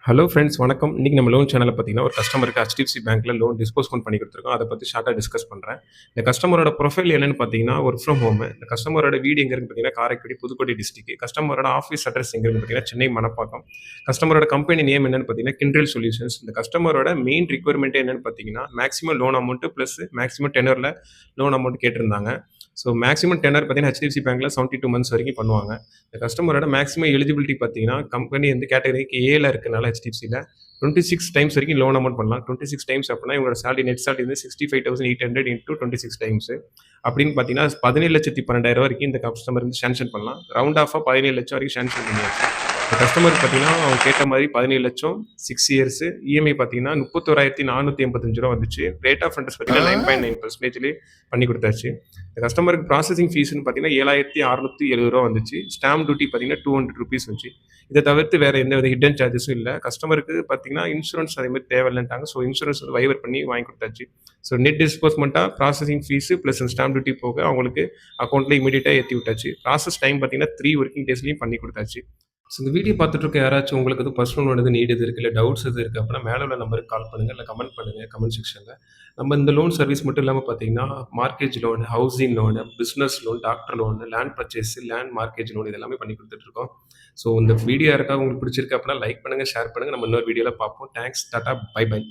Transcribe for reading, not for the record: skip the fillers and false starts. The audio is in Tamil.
ஹலோ ஃப்ரெண்ட்ஸ் வணக்கம். இன்னைக்கு நம்ம லோன் சேனல்ல பார்த்தீங்கன்னா, ஒரு கஸ்டமருக்கு HDFC பேங்க்ல லோன் டிஸ்போஸ்மென்ட் பண்ணி குடுத்துருக்கோம். அத பத்தி ஷார்ட்டா டிஸ்கஸ் பண்றேன். இந்த கஸ்டமரோட ப்ரொஃபைல் என்னன்னு பார்த்தீங்கன்னா, வொர்க் ஃப்ரம் ஹோம். இந்த கஸ்டமரோட வீடு எங்க இருக்குன்னு பார்த்தீங்கன்னா, காரைக்குடி, புதுக்கோட்டை டிஸ்ட்ரிக்ட். கஸ்டமரோட ஆஃபீஸ் அட்ரஸ் எங்க இருக்குன்னு பார்த்தீங்கன்னா, சென்னை மணப்பாக்கம். கஸ்டமரோட கம்பெனி நேம் என்னன்னு பார்த்தீங்கன்னா, கிண்ட்ரெல் சொல்யூஷன்ஸ். இந்த கஸ்டமரோட மெயின் ரிக்வயர்மென்ட் என்னன்னு பார்த்தீங்கன்னா, maximum loan amount plus maximum டெனர்ல லோன் அமௌண்ட் கேட்டிருந்தாங்க. ஸோ மேக்ஸிமம் டெனர் பார்த்தீங்கன்னா, HDFC பேங்க்ல 72 மந்த்ஸ் வரைக்கும் பண்ணுவாங்க. இந்த கஸ்டமரோட மேக்ஸிமம் எலிஜிபிலிட்டி பார்த்தீங்கன்னா, கம்பெனி வந்து கேட்டகரிக்கு ஏல இருக்கனால HDFCல 26 டைம்ஸ் வரைக்கும் லோன் அமௌண்ட் பண்ணலாம். 26 டைம்ஸ் அப்படின்னா இவங்களோட சேலரி நெட் சேலரி வந்து 65,800 இன்டூ 26 டைம்ஸ் அப்படின்னு பார்த்தீங்கன்னா 17,12,000 வரைக்கும் இந்த கஸ்டமர் வந்து சாங்ஷன் பண்ணலாம். ரவுண்ட் ஆஃபாக 17 லட்சம் வரைக்கும் சாங்ஷன் பண்ணியாச்சு. இந்த கஸ்டமருக்கு பார்த்தீங்கன்னா அவங்க கேட்ட மாதிரி 17 லட்சம் 6 இயர்ஸ் இஎம்ஐ பார்த்தீங்கன்னா 31,485 ரூபா வந்துச்சு. ரேட் ஆஃப் இன்ட்ரெஸ்ட் பார்த்தீங்கன்னா 9.9% பண்ணி கொடுத்தாச்சு. இந்த கஸ்டமருக்கு ப்ராசஸிங் ஃபீஸ்னு பார்த்தீங்கன்னா 7,670 ரூபா வந்துச்சு. ஸ்டாம்ப் டியூட்டி பார்த்தீங்கன்னா 200 ருபீஸ் வந்துச்சு. இதை தவிர்த்து வேற எந்த வித ஹிடன் சார்ஜஸும் இல்லை. கஸ்டமருக்கு பார்த்தீங்கன்னா இன்சூரன்ஸ் அதே மாதிரி தேவையில்லைன்ட்டாங்க. ஸோ இன்சூரன்ஸ் வந்து வைவர் பண்ணி வாங்கி கொடுத்தாச்சு. ஸோ நெட் டிஸ்போஸ்மெண்ட்டாக processing fees plus stamp duty போக அவங்களுக்கு அக்கௌண்ட்டில் இமீடியட்டாக ஏற்றி விட்டாச்சு. ப்ராசஸ் டைம் பார்த்தீங்கன்னா 3 ஒர்க்கிங் டேஸ்லையும் பண்ணி கொடுத்தாச்சு. ஸோ இந்த வீடியோ பார்த்துட்டு இருக்க யாராச்சும் உங்களுக்கு எதுவும் பர்சனல் லோன் எதுவும் நீட் எது இருக்குது, இல்லை டவுட்ஸ் எது இருக்குது அப்படின்னா மேலே உள்ள நம்பருக்கு கால் பண்ணுங்கள், இல்லை கமெண்ட் பண்ணுங்கள் கமெண்ட் செக்ஷனில். நம்ம இந்த லோன் சர்வீஸ் மட்டும் இல்லாமல் பார்த்தீங்கன்னா mortgage loan, housing loan, business loan, doctor loan, land purchase, land mortgage loan இது எல்லாமே பண்ணி கொடுத்துட்ருக்கோம். ஸோ இந்த வீடியோ யாருக்காவது உங்களுக்கு பிடிச்சிருக்கு அப்படின்னா லைக் பண்ணுங்கள், ஷேர் பண்ணுங்கள். நம்ம இன்னொரு வீடியோவில் பார்ப்போம். Thanks, tata, bye by.